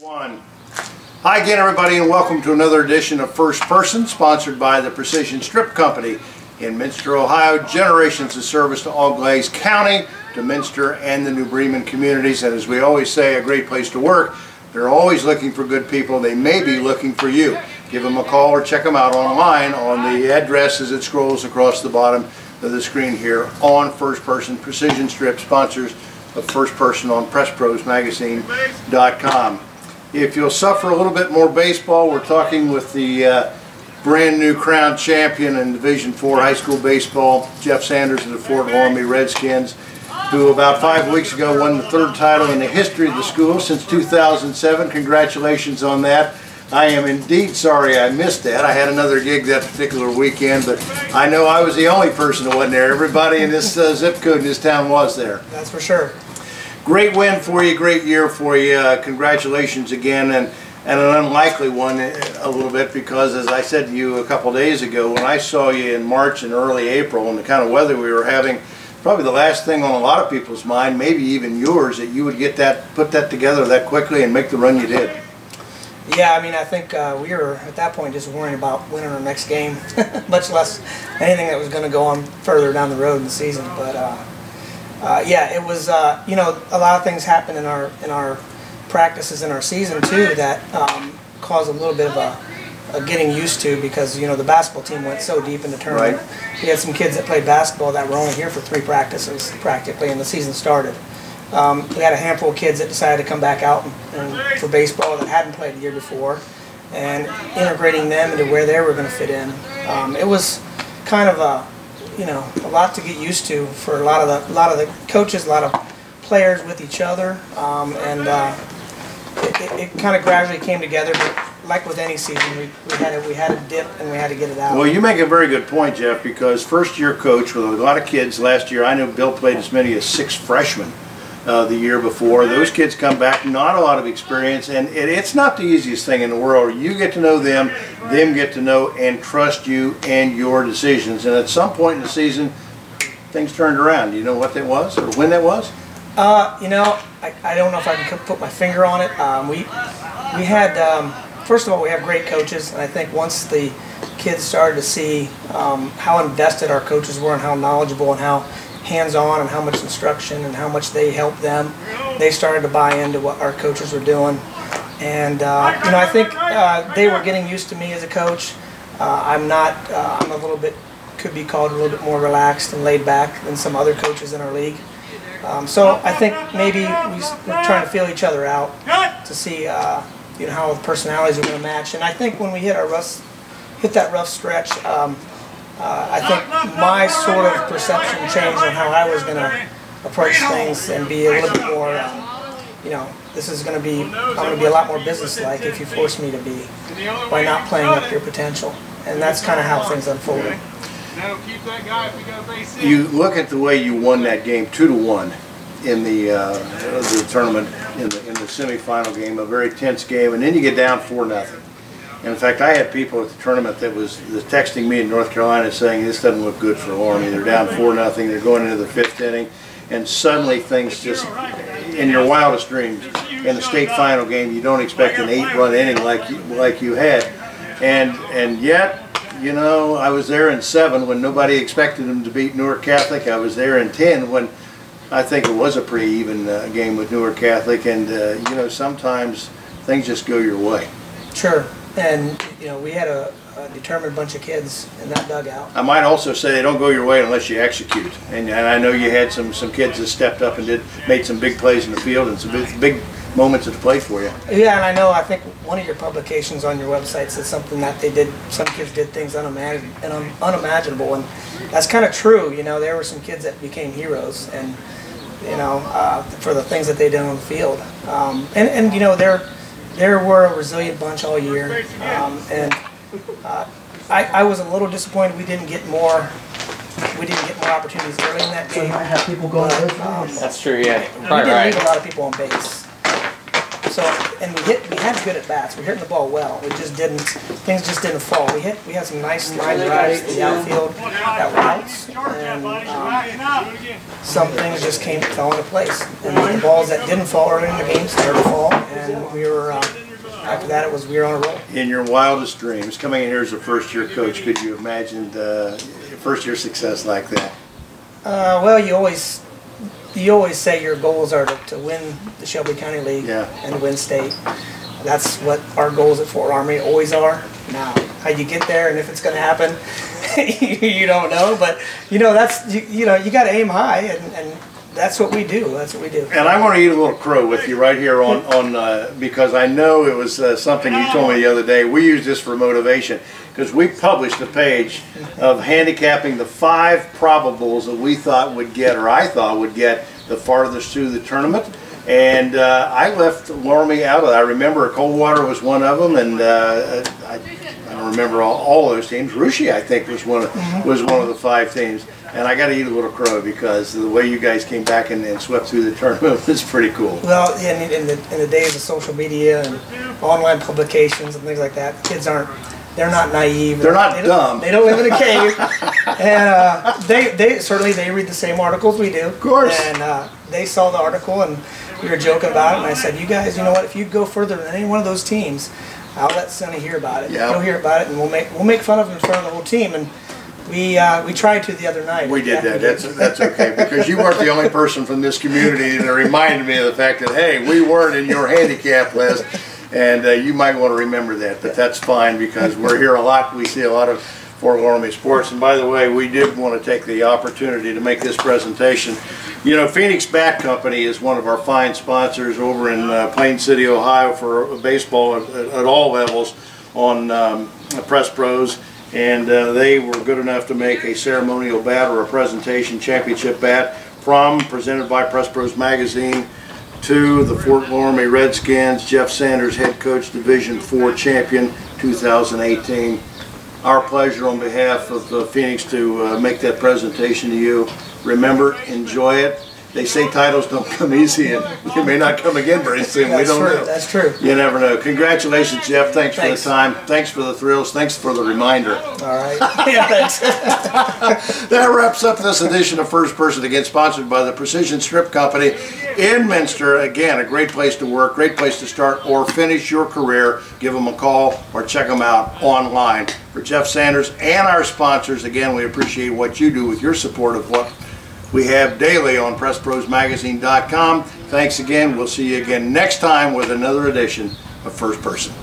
One. Hi again, everybody, and welcome to another edition of First Person, sponsored by the Precision Strip Company in Minster, Ohio. Generations of service to all Glaze County, to Minster and the New Bremen communities, and as we always say, a great place to work. They're always looking for good people. They may be looking for you. Give them a call or check them out online on the address as it scrolls across the bottom of the screen here on First Person. Precision Strip, sponsors of First Person on PressProsMagazine.com. If you'll suffer a little bit more baseball, we're talking with the brand new crowned champion in Division IV high school baseball, Jeff Sanders of the Fort LORAMIE Redskins, who about 5 weeks ago won the third title in the history of the school since 2007. Congratulations on that. I am indeed sorry I missed that. I had another gig that particular weekend, but I know I was the only person who wasn't there. Everybody in this zip code in this town was there. That's for sure. Great win for you, great year for you. Congratulations again, and an unlikely one a little bit, because as I said to you a couple days ago, when I saw you in March and early April and the kind of weather we were having, probably the last thing on a lot of people's mind, maybe even yours, that you would get that, put that together that quickly and make the run you did. Yeah, I mean, I think we were at that point just worrying about winning our next game, much less anything that was going to go on further down the road in the season. But yeah, it was you know, a lot of things happened in our practices in our season too that caused a little bit of a getting used to, because you know the basketball team went so deep in the tournament. Right. We had some kids that played basketball that were only here for 3 practices practically, and the season started. We had a handful of kids that decided to come back out and for baseball that hadn't played the year before, and integrating them into where they were going to fit in. It was kind of a lot to get used to for a lot of the coaches, a lot of players with each other, and it kind of gradually came together. But like with any season, we had a dip and we had to get it out. Well, you make a very good point, Jeff, because first-year coach with a lot of kids last year. I know Bill played as many as 6 freshmen the year before. Those kids come back, not a lot of experience, and it's not the easiest thing in the world. You get to know them get to know and trust you and your decisions. And at some point in the season, things turned around. Do you know what that was, or when that was? You know, I don't know if I can put my finger on it. We had, first of all, we have great coaches, and I think once the kids started to see how invested our coaches were and how knowledgeable and how hands-on and how much instruction and how much they helped them, they started to buy into what our coaches were doing. And you know, I think they were getting used to me as a coach. I'm a little bit, could be called a little bit more relaxed and laid back than some other coaches in our league. So I think maybe we're trying to feel each other out to see you know, how the personalities are going to match. And I think when we hit that rough stretch, I think my sort of perception changed on how I was going to approach things and be a little bit more, you know, this is going to be, I'm going to be a lot more business-like if you force me to be, by not playing up your potential. And that's kind of how things unfolded. You look at the way you won that game 2-1 in the tournament, in the semifinal game, a very tense game, and then you get down 4-0. In fact, I had people at the tournament that was texting me in North Carolina saying this doesn't look good for LORAMIE. They're down 4-0. They're going into the 5th inning, and suddenly things just, in your wildest dreams, in the state final game, you don't expect an 8-run inning like you had, and yet, you know, I was there in 7 when nobody expected them to beat Newark Catholic. I was there in 10 when I think it was a pretty even game with Newark Catholic, and you know, sometimes things just go your way. Sure. And you know, we had a determined bunch of kids in that dugout. I might also say they don't go your way unless you execute. And I know you had some kids that stepped up and made some big plays in the field and some big moments at the plate for you. Yeah, and I know, I think one of your publications on your website said something that they did, some kids did things unimaginable, and that's kind of true. You know, there were some kids that became heroes, and you know, for the things that they did on the field. And you know, There were a resilient bunch all year, and I was a little disappointed we didn't get more opportunities early in that game. So you might have people going but, those ways. That's true, yeah. We didn't leave a lot of people on base. So, and we had good at bats. We were hitting the ball well. Things just didn't fall. We had some nice line drives to the outfield at routes, and some things just fell into place. And the balls that didn't fall early in the game started to fall, and we were. After that, we were on a roll. In your wildest dreams, coming in here as a first-year coach, could you imagine first-year success like that? Well, you always say your goals are to win the Shelby County League and win state. That's what our goals at Fort Army always are. Now, how you get there and if it's going to happen, you don't know. But you know you got to aim high, and that's what we do. That's what we do. And I want to eat a little crow with you right here on because I know it was something you told me the other day. We use this for motivation because we published a page of handicapping the 5 probables that we thought would get, or I thought would get, the farthest through the tournament. And I left LORAMIE out of it. I remember Coldwater was one of them, and I don't remember all those teams. Russia, I think, was one of the 5 teams. And I got to eat a little crow because the way you guys came back and swept through the tournament was pretty cool. Well, in the days of social media and online publications and things like that, kids they're not naive. They're not dumb. They don't live in a cave. And they certainly read the same articles we do. Of course. And they saw the article, and we were joking about it. And I said, you guys, you know what? If you go further than any one of those teams, I'll let Sonny hear about it. Yep. He'll hear about it, and we'll make fun of him in front of the whole team. And we tried to the other night. We did that. That's okay, because you weren't the only person from this community that reminded me of the fact that, hey, we weren't in your handicap list, and you might want to remember that. But that's fine, because we're here a lot. We see a lot of Fort Laramie sports. And by the way, we did want to take the opportunity to make this presentation. You know, Phoenix Bat Company is one of our fine sponsors over in Plain City, Ohio, for baseball at all levels on Press Pros. And they were good enough to make a ceremonial bat, or a presentation championship bat, presented by Press Pros Magazine, to the Fort Laramie Redskins, Jeff Sanders, head coach, Division IV champion 2018. Our pleasure on behalf of Phoenix to make that presentation to you. Remember, enjoy it. They say titles don't come easy, and you may not come again very soon. We don't know. That's true. You never know. Congratulations, Jeff. Thanks for the time. Thanks for the thrills. Thanks for the reminder. All right. Yeah, thanks. That wraps up this edition of First Person Again, sponsored by the Precision Strip Company in Minster. Again, a great place to work, great place to start or finish your career. Give them a call or check them out online. For Jeff Sanders and our sponsors, again, we appreciate what you do with your support of what we have daily on PressProsMagazine.com. Thanks again. We'll see you again next time with another edition of First Person.